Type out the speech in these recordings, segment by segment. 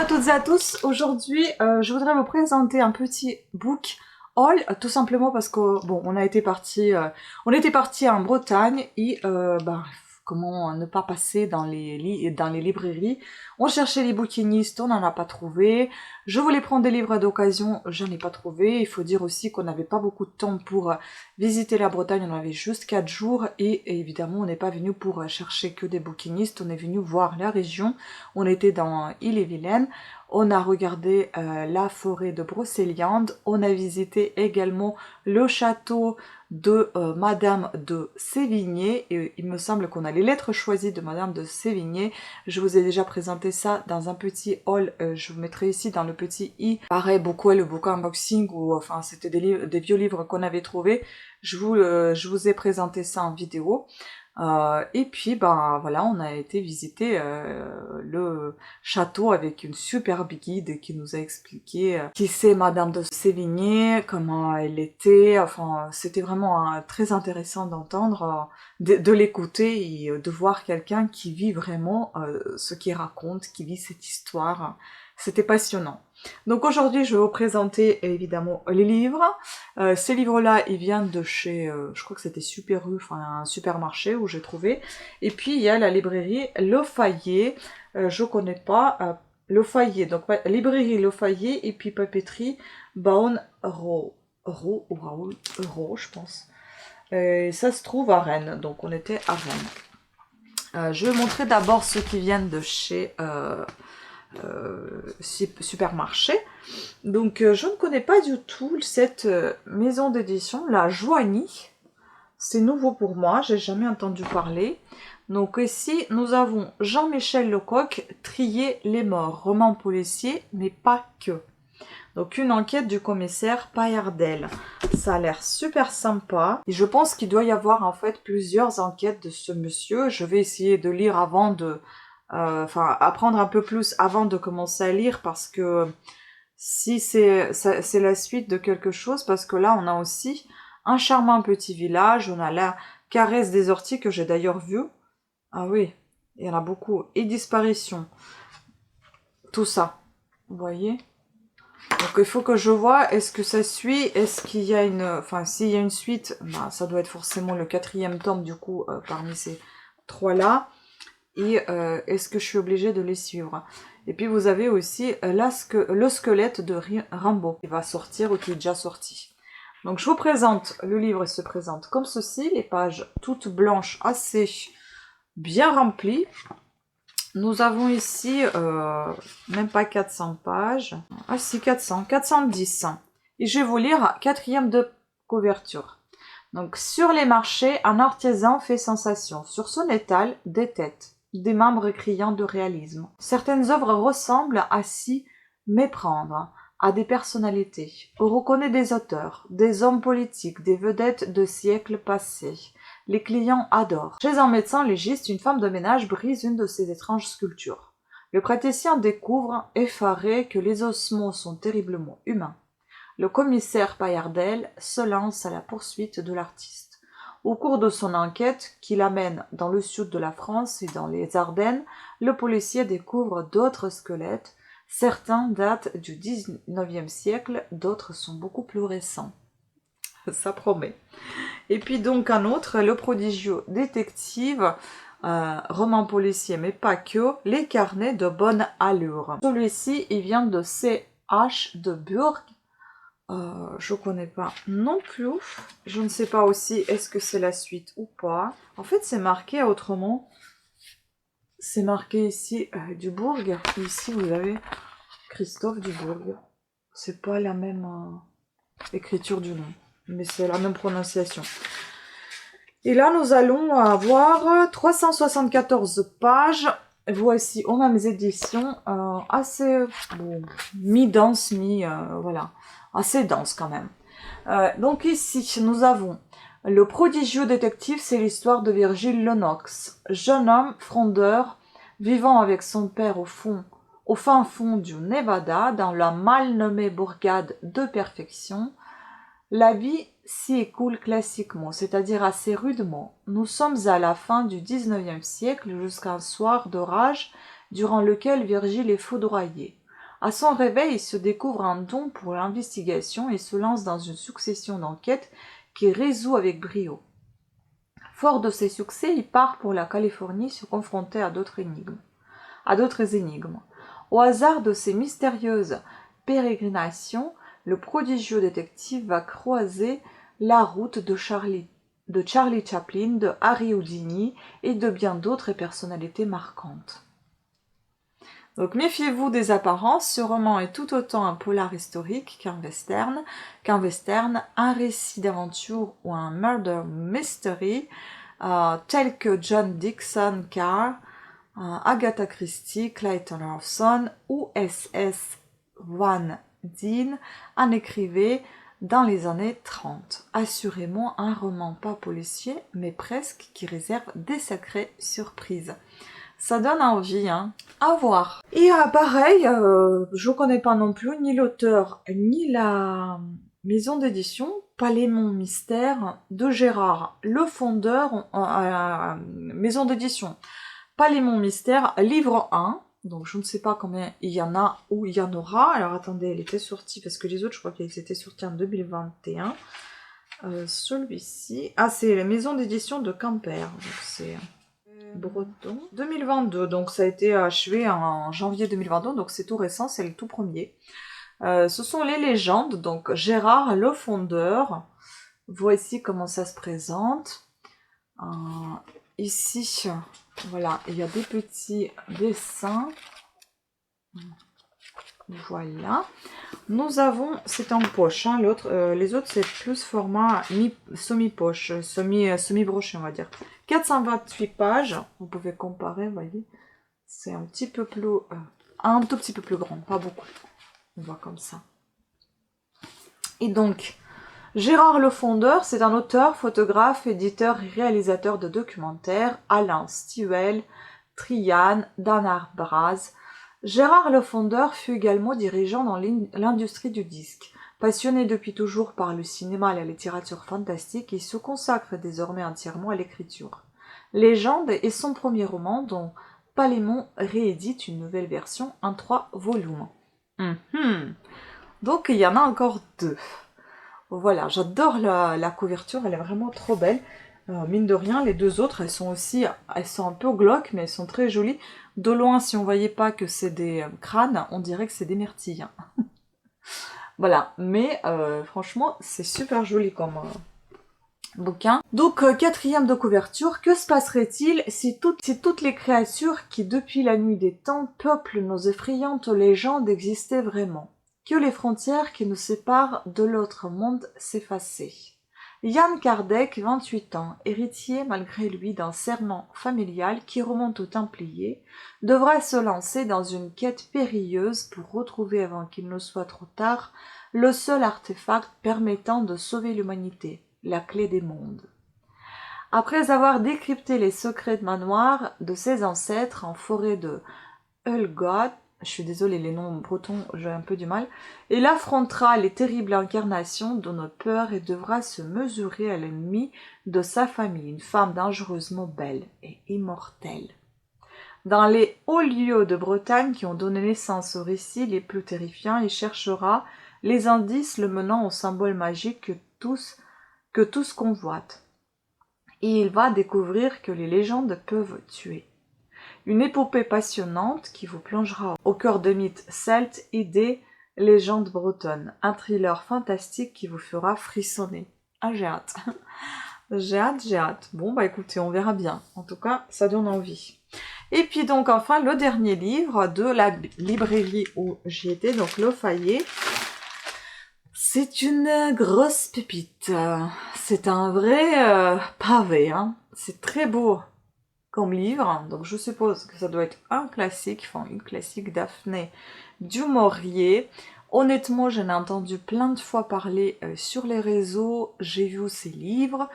à toutes et à tous. Aujourd'hui, je voudrais vous présenter un petit book haul, tout simplement parce que bon, on était parti en Bretagne et comment ne pas passer dans les librairies. On cherchait les bouquinistes, on n'en a pas trouvé. Je voulais prendre des livres d'occasion, j'en ai pas trouvé. Il faut dire aussi qu'on n'avait pas beaucoup de temps pour visiter la Bretagne, on avait juste 4 jours et évidemment on n'est pas venu pour chercher que des bouquinistes, on est venu voir la région. On était dans Ille-et-Vilaine. On a regardé la forêt de Brocéliande, on a visité également le château de Madame de Sévigné, et il me semble qu'on a les lettres choisies de Madame de Sévigné. Je vous ai déjà présenté ça dans un petit haul, je vous mettrai ici dans le petit i. Pareil, beaucoup le book unboxing, ou enfin c'était des vieux livres qu'on avait trouvés. Je vous ai présenté ça en vidéo. Et puis voilà, on a été visiter le château avec une superbe guide qui nous a expliqué qui c'est Madame de Sévigné, comment elle était. Enfin, c'était vraiment très intéressant d'entendre, de l'écouter et de voir quelqu'un qui vit vraiment ce qu'il raconte, qui vit cette histoire. C'était passionnant. Donc aujourd'hui, je vais vous présenter évidemment les livres. Ces livres-là, ils viennent de chez, je crois que c'était Super U, enfin un supermarché où j'ai trouvé. Et puis il y a la librairie Le Fayet, je connais pas, Le Fayet, donc librairie Le Fayet et puis papeterie Baon Ro, je pense. Et ça se trouve à Rennes, donc on était à Rennes. Je vais montrer d'abord ceux qui viennent de chez supermarché. Donc je ne connais pas du tout cette maison d'édition, la Joigny. C'est nouveau pour moi, j'ai jamais entendu parler. Donc ici nous avons Jean-Michel Lecoq, Trier les morts, roman policier, mais pas que. Donc une enquête du commissaire Paillardel. Ça a l'air super sympa. Et je pense qu'il doit y avoir en fait plusieurs enquêtes de ce monsieur. Je vais essayer de lire avant de... apprendre un peu plus avant de commencer à lire, parce que si c'est la suite de quelque chose, parce que là on a aussi un charmant petit village, on a la caresse des orties que j'ai d'ailleurs vue. Ah oui, il y en a beaucoup. Et disparition. Tout ça. Vous voyez? Donc il faut que je vois, est-ce que ça suit, est-ce qu'il y a une... Enfin, s'il y a une suite, ça doit être forcément le 4e tome du coup, parmi ces 3-là. Et est-ce que je suis obligée de les suivre? Et puis vous avez aussi le squelette de Rimbaud qui va sortir ou qui est déjà sorti. Donc je vous présente, le livre se présente comme ceci, les pages toutes blanches, assez bien remplies. Nous avons ici même pas 400 pages. Ah si, 410. Et je vais vous lire 4e de couverture. Donc sur les marchés, un artisan fait sensation. Sur son étal, des têtes, des membres criant de réalisme. Certaines œuvres ressemblent à s'y méprendre, à des personnalités. On reconnaît des auteurs, des hommes politiques, des vedettes de siècles passés. Les clients adorent. Chez un médecin légiste, une femme de ménage brise une de ces étranges sculptures. Le praticien découvre, effaré, que les ossements sont terriblement humains. Le commissaire Paillardel se lance à la poursuite de l'artiste. Au cours de son enquête, qui l'amène dans le sud de la France et dans les Ardennes, le policier découvre d'autres squelettes. Certains datent du 19e siècle, d'autres sont beaucoup plus récents. Ça promet. Et puis donc un autre, le prodigieux détective, roman policier mais pas que, les carnets de bonne allure. Celui-ci, il vient de C.H. de Burgh. Je connais pas non plus. Je ne sais pas aussi est-ce que c'est la suite ou pas. En fait, c'est marqué autrement. C'est marqué ici Dubourg. Et ici, vous avez Christophe Dubourg. C'est pas la même écriture du nom, mais c'est la même prononciation. Et là, nous allons avoir 374 pages. Voici aux mêmes éditions, assez bon, mi-dense, voilà, assez dense quand même. Donc ici, nous avons le prodigieux détective, c'est l'histoire de Virgile Lennox, jeune homme frondeur, vivant avec son père au fin fond du Nevada, dans la mal nommée bourgade de Perfection. La vie s'y écoule classiquement, c'est-à-dire assez rudement. Nous sommes à la fin du 19e siècle, jusqu'à un soir d'orage, durant lequel Virgile est foudroyé. À son réveil, il se découvre un don pour l'investigation et se lance dans une succession d'enquêtes qu'il résout avec brio. Fort de ses succès, il part pour la Californie se confronter à d'autres énigmes. Au hasard de ces mystérieuses pérégrinations, le prodigieux détective va croiser la route de Charlie Chaplin, de Harry Houdini et de bien d'autres personnalités marquantes. Donc méfiez-vous des apparences, ce roman est tout autant un polar historique qu'un western, un récit d'aventure ou un murder mystery, tel que John Dixon Carr, Agatha Christie, Clayton Lawson ou S.S. Van Dien en écrivait dans les années 30. Assurément un roman pas policier, mais presque, qui réserve des sacrées surprises. Ça donne envie, hein. À voir. Et pareil, je connais pas non plus ni l'auteur, ni la maison d'édition, Palémon Mystère de Gérard, le fondeur, maison d'édition. Palémon Mystère, livre 1. Donc je ne sais pas combien il y en a ou il y en aura. Alors attendez, elle était sortie, parce que les autres, je crois qu'ils étaient sortis en 2021. Celui-ci... Ah, c'est la maison d'édition de Quimper. Donc c'est breton. 2022, donc ça a été achevé en janvier 2022, donc c'est tout récent, c'est le tout premier. Ce sont les légendes, donc Gérard, le fondeur. Voici comment ça se présente. Ici, voilà, il y a des petits dessins. Voilà. Nous avons, c'est en poche, hein, les autres c'est plus format semi-poche, semi-broché on va dire. 428 pages, vous pouvez comparer, vous voyez. C'est un petit peu plus, un tout petit peu plus grand, pas beaucoup. On voit comme ça. Et donc, Gérard le fondeur, c'est un auteur, photographe, éditeur et réalisateur de documentaires, Alain Stiwell, Trian, Danar Braz. Gérard le fondeur fut également dirigeant dans l'industrie du disque. Passionné depuis toujours par le cinéma et la littérature fantastique, il se consacre désormais entièrement à l'écriture. Légende est son premier roman dont Palémon réédite une nouvelle version en 3 volumes. Donc il y en a encore 2. Voilà, j'adore la couverture, elle est vraiment trop belle. Mine de rien, les 2 autres, elles sont un peu glauques, mais elles sont très jolies. De loin, si on voyait pas que c'est des crânes, on dirait que c'est des myrtilles. Voilà, mais franchement, c'est super joli comme bouquin. Donc, 4e de couverture, que se passerait-il si toutes les créatures qui, depuis la nuit des temps, peuplent nos effrayantes légendes existaient vraiment? Que les frontières qui nous séparent de l'autre monde s'effaçaient. Yann Kardec, 28 ans, héritier malgré lui d'un serment familial qui remonte aux Templiers, devra se lancer dans une quête périlleuse pour retrouver avant qu'il ne soit trop tard le seul artefact permettant de sauver l'humanité, la clé des mondes. Après avoir décrypté les secrets de manoir de ses ancêtres en forêt de Hulgod, je suis désolée, les noms bretons, j'ai un peu du mal, il affrontera les terribles incarnations de nos peurs et devra se mesurer à l'ennemi de sa famille, une femme dangereusement belle et immortelle. Dans les hauts lieux de Bretagne qui ont donné naissance aux récits les plus terrifiants, il cherchera les indices le menant au symbole magique que tous convoitent. Et il va découvrir que les légendes peuvent tuer. Une épopée passionnante qui vous plongera au cœur de mythes celtes et des légendes bretonnes. Un thriller fantastique qui vous fera frissonner. Ah, j'ai hâte. J'ai hâte. Bon, bah écoutez, on verra bien. En tout cas, ça donne envie. Et puis donc, enfin, le dernier livre de la librairie où j'y étais, donc Le Fayet. C'est une grosse pépite. C'est un vrai pavé, hein. C'est très beau comme livre, donc je suppose que ça doit être un classique, enfin une classique Daphné du Maurier. Honnêtement, j'en ai entendu plein de fois parler sur les réseaux, j'ai vu ces livres,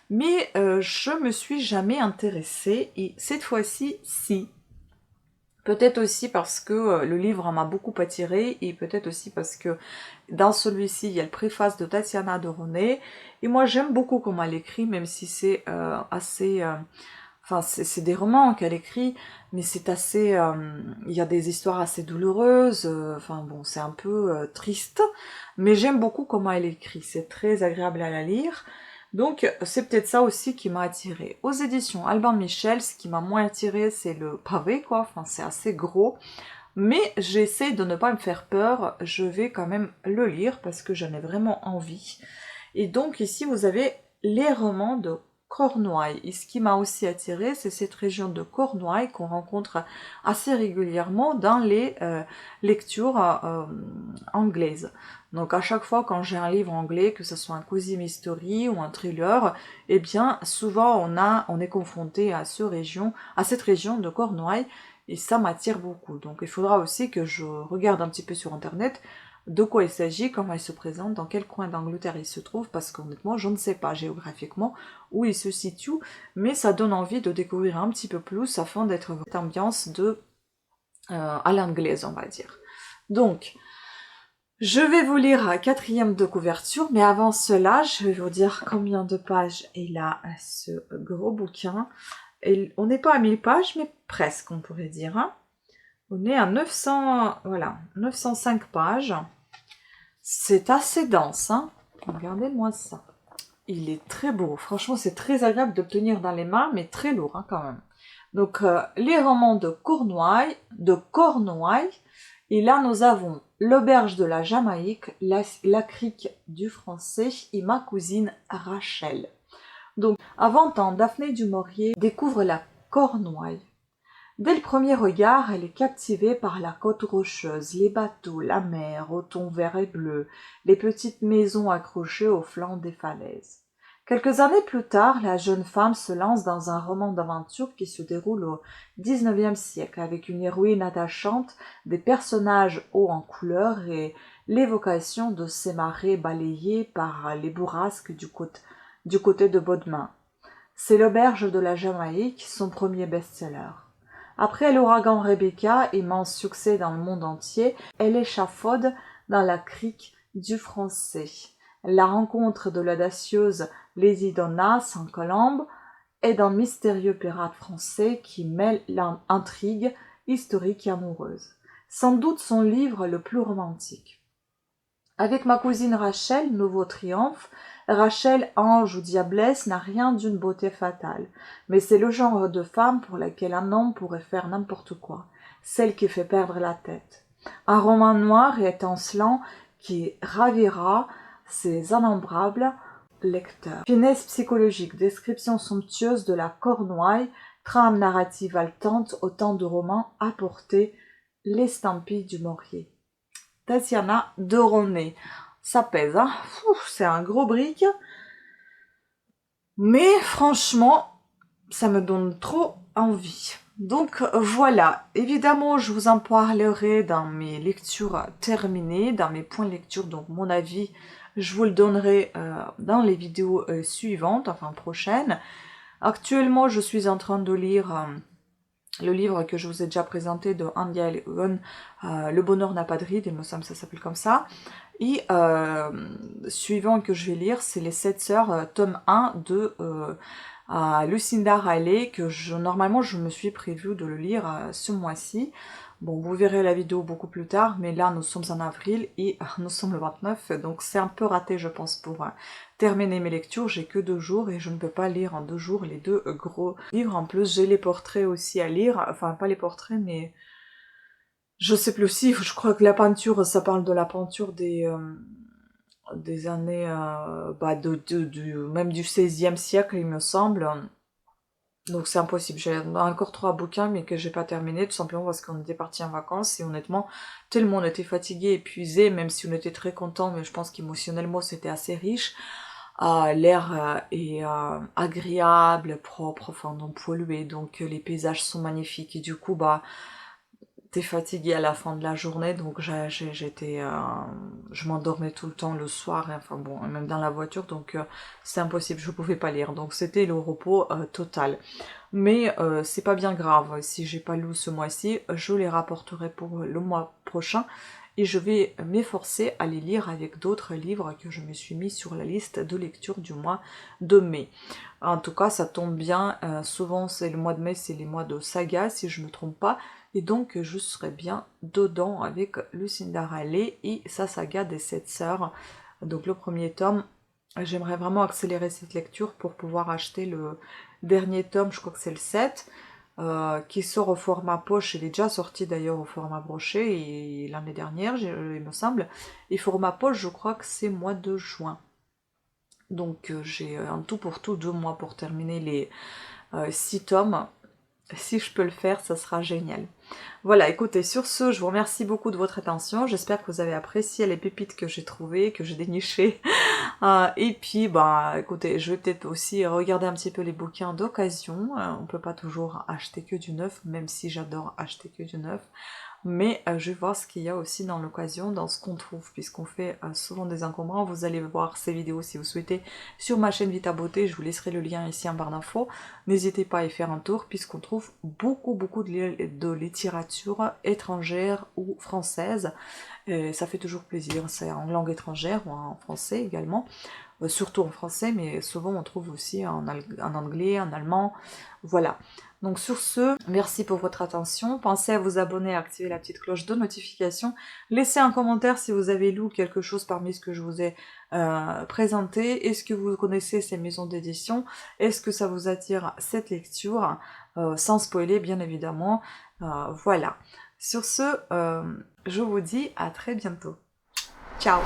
mais je me suis jamais intéressée, et cette fois-ci, si. Peut-être aussi parce que le livre m'a beaucoup attirée, et peut-être aussi parce que dans celui-ci, il y a le préface de Tatiana de René, et moi j'aime beaucoup comment elle écrit, même si c'est assez Enfin, c'est des romans qu'elle écrit, mais c'est assez... il y a des histoires assez douloureuses, enfin bon, c'est un peu triste, mais j'aime beaucoup comment elle écrit, c'est très agréable à la lire. Donc, c'est peut-être ça aussi qui m'a attirée. Aux éditions Albin Michel, ce qui m'a moins attirée, c'est le pavé, quoi, enfin, c'est assez gros. Mais j'essaie de ne pas me faire peur, je vais quand même le lire parce que j'en ai vraiment envie. Et donc ici vous avez les romans de Cornouailles. Et ce qui m'a aussi attiré, c'est cette région de Cornouailles qu'on rencontre assez régulièrement dans les lectures anglaises. Donc à chaque fois quand j'ai un livre anglais, que ce soit un cozy mystery ou un thriller, eh bien souvent on est confronté à cette région de Cornouailles et ça m'attire beaucoup. Donc il faudra aussi que je regarde un petit peu sur internet de quoi il s'agit, comment il se présente, dans quel coin d'Angleterre il se trouve, parce qu'honnêtement, je ne sais pas géographiquement où il se situe, mais ça donne envie de découvrir un petit peu plus afin d'être dans cette ambiance à l'anglaise, on va dire. Donc, je vais vous lire la 4e de couverture, mais avant cela, je vais vous dire combien de pages il a ce gros bouquin. Et on n'est pas à 1000 pages, mais presque, on pourrait dire. Hein. On est à 905 pages. C'est assez dense, hein. Regardez-moi ça. Il est très beau. Franchement, c'est très agréable de le tenir dans les mains, mais très lourd, hein, quand même. Donc, les romans de Cornouailles. Et là, nous avons L'auberge de la Jamaïque, la crique du français et ma cousine Rachel. Donc, avant temps, Daphné du Maurier découvre la Cornouaille. Dès le premier regard, elle est captivée par la côte rocheuse, les bateaux, la mer, au ton vert et bleu, les petites maisons accrochées au flanc des falaises. Quelques années plus tard, la jeune femme se lance dans un roman d'aventure qui se déroule au XIXe siècle, avec une héroïne attachante, des personnages hauts en couleur et l'évocation de ces marais balayés par les bourrasques du côté de Bodmin. C'est L'auberge de la Jamaïque, son premier best-seller. Après l'ouragan Rebecca, immense succès dans le monde entier, elle échafaude dans la crique du français. La rencontre de l'audacieuse Lady Donna sans Colombe et d'un mystérieux pirate français qui mêle l'intrigue historique et amoureuse. Sans doute son livre le plus romantique. Avec ma cousine Rachel, nouveau triomphe, Rachel, ange ou diablesse, n'a rien d'une beauté fatale, mais c'est le genre de femme pour laquelle un homme pourrait faire n'importe quoi, celle qui fait perdre la tête. Un roman noir et étincelant qui ravira ses innombrables lecteurs. Finesse psychologique, description somptueuse de la Cornouaille, trame narrative haletante, autant de romans apportés, l'estampille du Maurier. Tatiana Deronay. Ça pèse, hein. C'est un gros brick. Mais franchement, ça me donne trop envie. Donc voilà, évidemment je vous en parlerai dans mes lectures terminées, dans mes points de lecture, donc mon avis, je vous le donnerai dans les vidéos suivantes, enfin prochaines. Actuellement je suis en train de lire le livre que je vous ai déjà présenté de Anya Egon, Le bonheur n'a pas de ride, il me semble que ça s'appelle comme ça. Et suivant que je vais lire, c'est Les 7 sœurs, tome 1 de Lucinda Riley, que normalement je me suis prévu de le lire ce mois-ci. Bon, vous verrez la vidéo beaucoup plus tard, mais là nous sommes en avril et nous sommes le 29, donc c'est un peu raté je pense pour terminer mes lectures. J'ai que 2 jours et je ne peux pas lire en 2 jours les 2 gros livres. En plus j'ai les portraits aussi à lire, enfin pas les portraits mais je sais plus si, je crois que la peinture, ça parle de la peinture des années, même du XVIe siècle il me semble. Donc c'est impossible, j'ai encore 3 bouquins mais que j'ai pas terminé, tout simplement parce qu'on était partis en vacances et honnêtement, tellement on était fatigué, épuisé, même si on était très content, mais je pense qu'émotionnellement c'était assez riche. L'air est agréable, propre, enfin non pollué, donc les paysages sont magnifiques et du coup t'es fatigué à la fin de la journée, donc je m'endormais tout le temps le soir, enfin bon, même dans la voiture, donc c'est impossible, je pouvais pas lire, donc c'était le repos total. Mais c'est pas bien grave, si j'ai pas lu ce mois-ci, je les rapporterai pour le mois prochain, et je vais m'efforcer à les lire avec d'autres livres que je me suis mis sur la liste de lecture du mois de mai. En tout cas, ça tombe bien, souvent c'est le mois de mai, c'est les mois de saga si je ne me trompe pas, et donc je serai bien dedans avec Lucinda Riley et sa saga des 7 sœurs. Donc le premier tome, j'aimerais vraiment accélérer cette lecture pour pouvoir acheter le dernier tome, je crois que c'est le 7, qui sort au format poche. Il est déjà sorti d'ailleurs au format brochet l'année dernière, il me semble. Et format poche, je crois que c'est mois de juin. Donc j'ai en tout pour tout 2 mois pour terminer les 6 tomes. Si je peux le faire, ça sera génial. Voilà, écoutez, sur ce, je vous remercie beaucoup de votre attention. J'espère que vous avez apprécié les pépites que j'ai trouvées, que j'ai dénichées. Et puis, bah, écoutez, je vais peut-être aussi regarder un petit peu les bouquins d'occasion. On peut pas toujours acheter que du neuf, même si j'adore acheter que du neuf. Mais je vais voir ce qu'il y a aussi dans l'occasion, dans ce qu'on trouve, puisqu'on fait souvent des encombrants. Vous allez voir ces vidéos si vous souhaitez sur ma chaîne Vita Beauté, je vous laisserai le lien ici en barre d'infos. N'hésitez pas à y faire un tour, puisqu'on trouve beaucoup de littérature étrangère ou française. Et ça fait toujours plaisir, c'est en langue étrangère ou en français également. Surtout en français, mais souvent on trouve aussi en anglais, en allemand, voilà. Donc sur ce, merci pour votre attention, pensez à vous abonner, à activer la petite cloche de notification, laissez un commentaire si vous avez lu quelque chose parmi ce que je vous ai présenté, est-ce que vous connaissez ces maisons d'édition, est-ce que ça vous attire cette lecture, sans spoiler bien évidemment, voilà. Sur ce, je vous dis à très bientôt. Ciao!